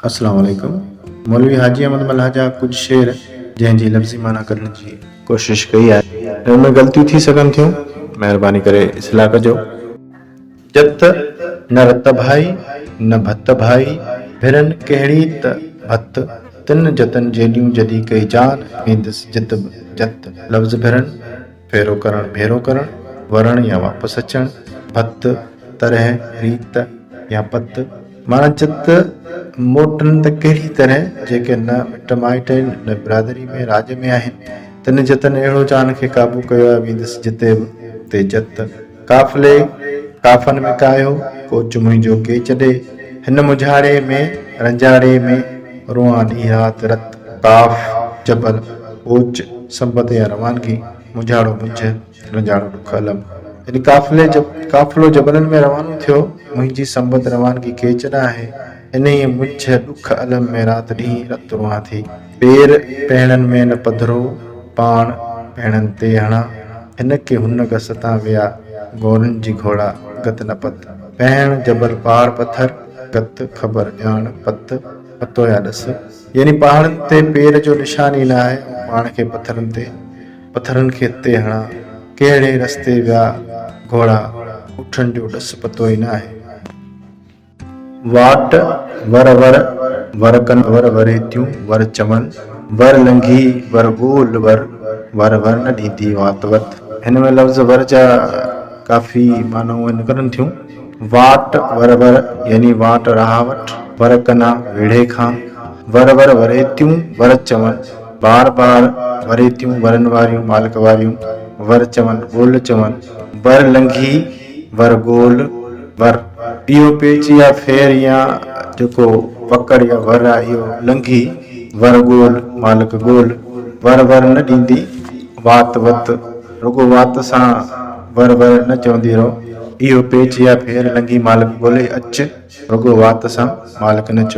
अस्सलाम वालेकुम। मौलवी हाजी अहमद मल्हा जा कुछ शेर जंहिंजी लफ़्ज़ी माना करण जी कोशिश कई आहे, हिन में ग़लतियूं थी सघनि थियूं, महिरबानी करे इस्लाह कजो। जत न रत भाई न भत भाई, भिरन कहिड़ी त भत, तिन जतन जेॾियूं जॾी कई जान, वेंदसि जित जत। लफ़्ज़ भिरन फेरो करण भेरो करण, वरण या वापसि अचण, भत तरह रीत या पत। माना जित मोटन त कहिड़ी तरह जेके न मिट माइट न बिरादरी में राज में आहिनि, तिन जतन अहिड़ो जान खे क़ाबू कयो आहे, वेंदसि जिते बि ते जत। काफ़िले काफ़न में कायो, कोच मुंहिंजो के छॾे, हिन मुझाड़े में रंजाड़े में रुआं ॾींहुं राति रत। काफ़ जबल कोच संबत या रवानगी, मुझाड़ो मुंझ रंजाड़ो ॾुख अलम। यानी काफ़िलो जबलनि में रवानो थियो, मुंहिंजी संबत रवानगी केचन आहे, इन ई मुझ ॾुख अलम में राति ॾींहुं रत रुआं थी। पेर पहिणनि में न पधरो, पाण पहिणनि ते हणा, हिन खे हुन गसतां विया, गोरनि जी घोड़ा गत न पत। पहिण जबल पहाड़ पत्थर, गत ख़बर ॼाण पत पतो या ॾस। यानी पहाड़नि ते पेर जो निशान ई न आहे, पाण खे पत्थरनि खे ते हणा, कहिड़े रस्ते विया घोड़ा, उठनि जो ॾस पतो ई न आहे। वाट वर वर वर कन वर वरेतियूं वर चमन, वर लंघी वर गोल वर, वर वर न ॾींदी वात वत। हिन में लफ़्ज़ वर जा काफ़ी मानाऊं निकिरनि थियूं। वाट वर वर यानी वाट राह वट, वर कना वेढ़े खां, वर वर वरेतियूं वर चमन, बार बार वरेतियूं वरनि वारियूं मालिक वारियूं, वर चमन गोल चमन, वर लंघी वर गोल वर। इहो पेच या फेर या जेको पकड़ या वर आहे, इहो लंघी वर गोल मालिक गोल, वर वर न ॾींदी वात वत, रुगो वात सां वर वर न चवंदी रहो। इहो पेच या फेर लंघी मालिक ॻोल्हे अच, रुगो वात सां मालिक न चवंदी।